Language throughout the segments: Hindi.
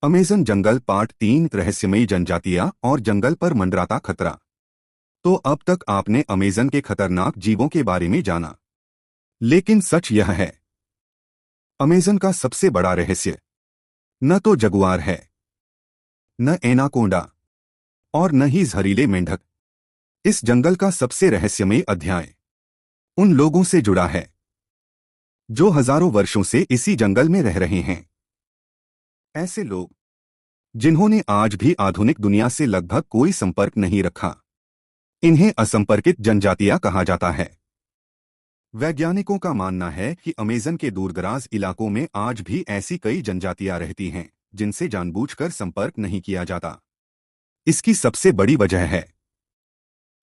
अमेज़न जंगल पार्ट 3 रहस्यमयी जनजातियां और जंगल पर मंडराता खतरा। तो अब तक आपने अमेज़न के खतरनाक जीवों के बारे में जाना, लेकिन सच यह है, अमेज़न का सबसे बड़ा रहस्य न तो जगुआर है, न एनाकोंडा और न ही जहरीले मेंढक। इस जंगल का सबसे रहस्यमयी अध्याय उन लोगों से जुड़ा है जो हजारों वर्षों से इसी जंगल में रह रहे हैं। ऐसे लोग जिन्होंने आज भी आधुनिक दुनिया से लगभग कोई संपर्क नहीं रखा। इन्हें असंपर्कित जनजातियां कहा जाता है। वैज्ञानिकों का मानना है कि अमेज़न के दूरदराज इलाकों में आज भी ऐसी कई जनजातियां रहती हैं जिनसे जानबूझकर संपर्क नहीं किया जाता। इसकी सबसे बड़ी वजह है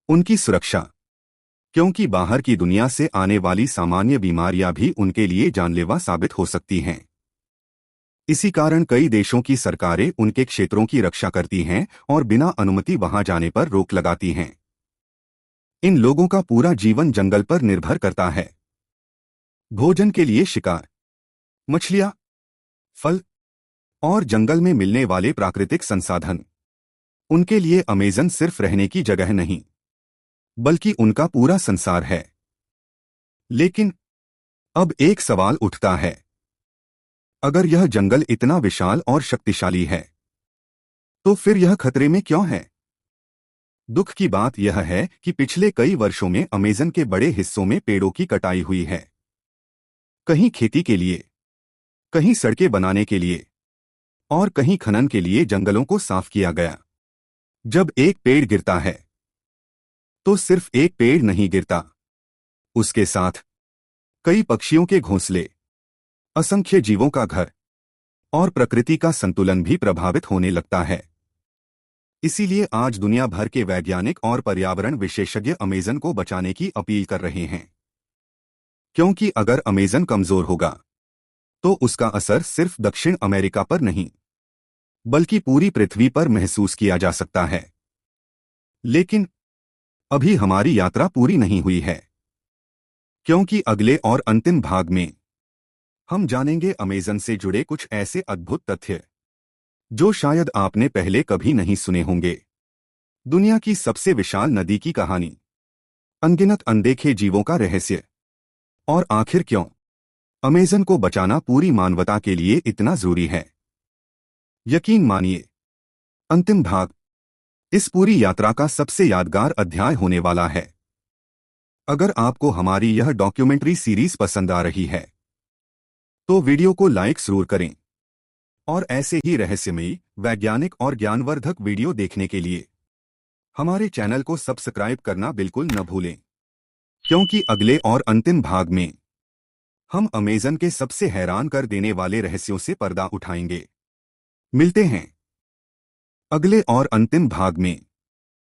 उनकी सुरक्षा, क्योंकि बाहर की दुनिया से आने वाली सामान्य बीमारियां भी उनके लिए जानलेवा साबित हो सकती हैं। इसी कारण कई देशों की सरकारें उनके क्षेत्रों की रक्षा करती हैं और बिना अनुमति वहां जाने पर रोक लगाती हैं। इन लोगों का पूरा जीवन जंगल पर निर्भर करता है। भोजन के लिए शिकार, मछलियां, फल और जंगल में मिलने वाले प्राकृतिक संसाधन। उनके लिए अमेज़न सिर्फ रहने की जगह नहीं, बल्कि उनका पूरा संसार है। लेकिन अब एक सवाल उठता है, अगर यह जंगल इतना विशाल और शक्तिशाली है, तो फिर यह खतरे में क्यों है? दुख की बात यह है कि पिछले कई वर्षों में अमेज़न के बड़े हिस्सों में पेड़ों की कटाई हुई है। कहीं खेती के लिए, कहीं सड़कें बनाने के लिए और कहीं खनन के लिए जंगलों को साफ किया गया। जब एक पेड़ गिरता है, तो सिर्फ एक पेड़ नहीं गिरता, उसके साथ कई पक्षियों के घोंसले, असंख्य जीवों का घर और प्रकृति का संतुलन भी प्रभावित होने लगता है। इसीलिए आज दुनिया भर के वैज्ञानिक और पर्यावरण विशेषज्ञ अमेज़न को बचाने की अपील कर रहे हैं। क्योंकि अगर अमेज़न कमजोर होगा, तो उसका असर सिर्फ दक्षिण अमेरिका पर नहीं, बल्कि पूरी पृथ्वी पर महसूस किया जा सकता है। लेकिन अभी हमारी यात्रा पूरी नहीं हुई है, क्योंकि अगले और अंतिम भाग में हम जानेंगे अमेज़न से जुड़े कुछ ऐसे अद्भुत तथ्य जो शायद आपने पहले कभी नहीं सुने होंगे। दुनिया की सबसे विशाल नदी की कहानी, अनगिनत अनदेखे जीवों का रहस्य, और आखिर क्यों अमेज़न को बचाना पूरी मानवता के लिए इतना जरूरी है। यकीन मानिए, अंतिम भाग इस पूरी यात्रा का सबसे यादगार अध्याय होने वाला है। अगर आपको हमारी यह डॉक्यूमेंट्री सीरीज पसंद आ रही है, तो वीडियो को लाइक जरूर करें और ऐसे ही रहस्यमयी, वैज्ञानिक और ज्ञानवर्धक वीडियो देखने के लिए हमारे चैनल को सब्सक्राइब करना बिल्कुल न भूलें। क्योंकि अगले और अंतिम भाग में हम अमेज़न के सबसे हैरान कर देने वाले रहस्यों से पर्दा उठाएंगे। मिलते हैं अगले और अंतिम भाग में।